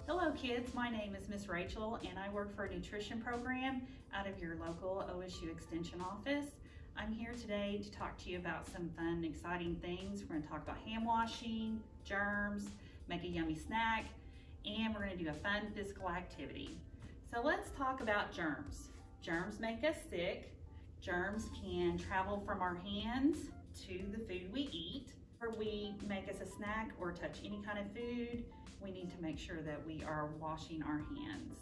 Hello kids, my name is Miss Rachel and I work for a nutrition program out of your local OSU Extension office. I'm here today to talk to you about some fun, exciting things. We're going to talk about hand washing, germs, make a yummy snack, and we're going to do a fun physical activity. So let's talk about germs. Germs make us sick. Germs can travel from our hands to the food we eat. Or we make us a snack or touch any kind of food, we need to make sure that we are washing our hands.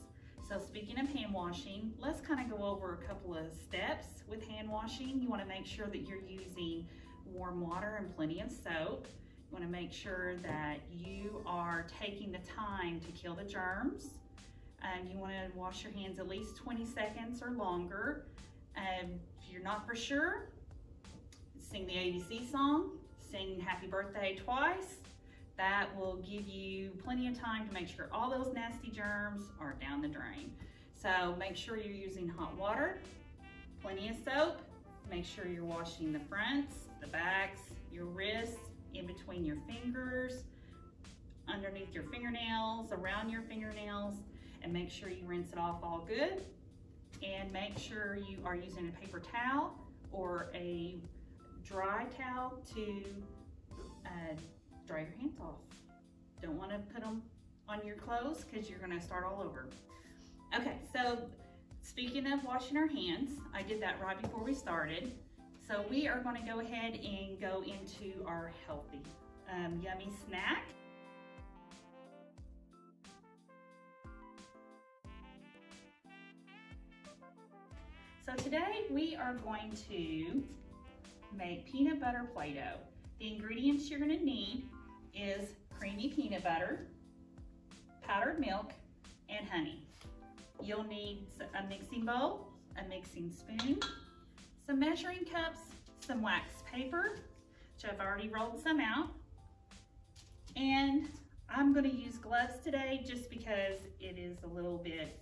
So speaking of hand washing, let's kind of go over a couple of steps with hand washing. You want to make sure that you're using warm water and plenty of soap. You want to make sure that you are taking the time to kill the germs. You want to wash your hands at least 20 seconds or longer. If you're not for sure, sing the ABC song, sing happy birthday twice. That will give you plenty of time to make sure all those nasty germs are down the drain. So make sure you're using hot water, plenty of soap, make sure you're washing the fronts, the backs, your wrists, in between your fingers, underneath your fingernails, around your fingernails, and make sure you rinse it off all good. And make sure you are using a paper towel or a dry towel to dry your hands off. Don't want to put them on your clothes because you're going to start all over. Okay, so speaking of washing our hands, I did that right before we started. So we are going to go ahead and go into our healthy, yummy snack. So today we are going to make peanut butter Play-Doh. The ingredients you're going to need is creamy peanut butter, powdered milk, and honey. You'll need a mixing bowl, a mixing spoon, some measuring cups, some wax paper, which I've already rolled some out, and I'm going to use gloves today just because it is a little bit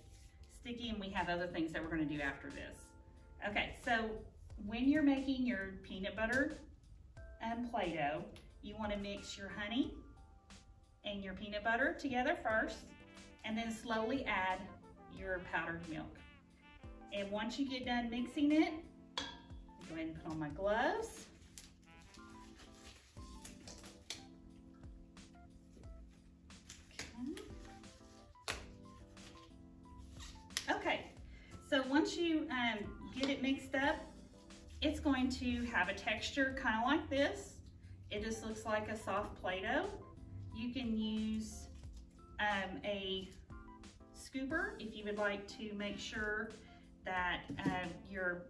sticky and we have other things that we're going to do after this. Okay, so when you're making your peanut butter and Play-Doh, you want to mix your honey and your peanut butter together first, and then slowly add your powdered milk. And once you get done mixing it, go ahead and put on my gloves. Okay, so once you get it mixed up, it's going to have a texture kind of like this. It just looks like a soft Play-Doh. You can use a scooper if you would like to make sure that your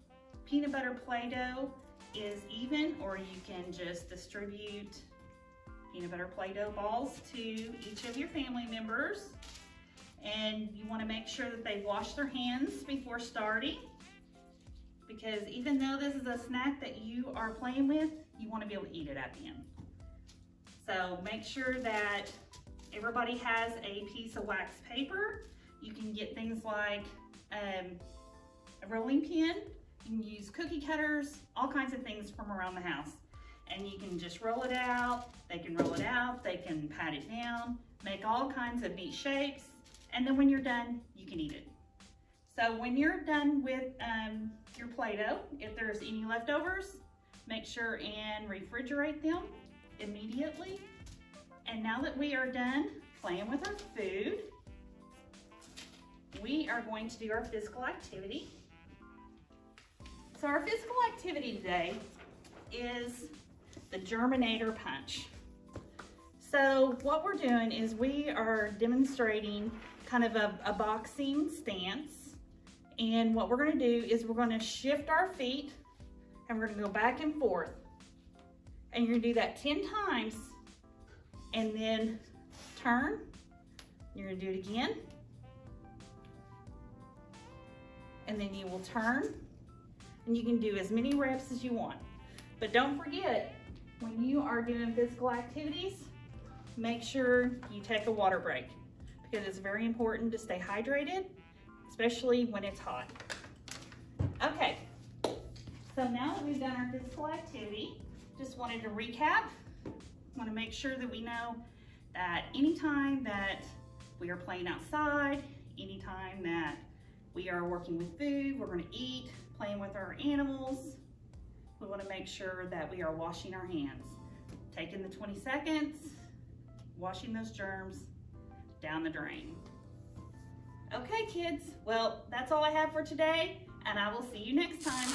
peanut butter Play-Doh is even, or you can just distribute peanut butter Play-Doh balls to each of your family members. And you want to make sure that they wash their hands before starting, because even though this is a snack that you are playing with, you want to be able to eat it at the end. So make sure that everybody has a piece of wax paper. You can get things like a rolling pin. You can use cookie cutters, all kinds of things from around the house. And you can just roll it out. They can roll it out. They can pat it down, make all kinds of neat shapes. And then when you're done, you can eat it. So when you're done with your Play-Doh, if there's any leftovers, make sure and refrigerate them immediately. And now that we are done playing with our food, we are going to do our physical activity. So our physical activity today is the Germinator Punch. So what we're doing is we are demonstrating kind of a boxing stance. And what we're going to do is we're going to shift our feet and we're going to go back and forth. And you're going to do that 10 times and then turn. You're going to do it again. And then you will turn. And you can do as many reps as you want. But don't forget, when you are doing physical activities, make sure you take a water break, because it's very important to stay hydrated, especially when it's hot. Okay, so now that we've done our physical activity, just wanted to recap. Want to make sure that we know that anytime that we are playing outside, anytime that we are working with food, we're going to eat, playing with our animals, we want to make sure that we are washing our hands. Taking the 20 seconds, washing those germs down the drain. Okay, kids, well, that's all I have for today, and I will see you next time.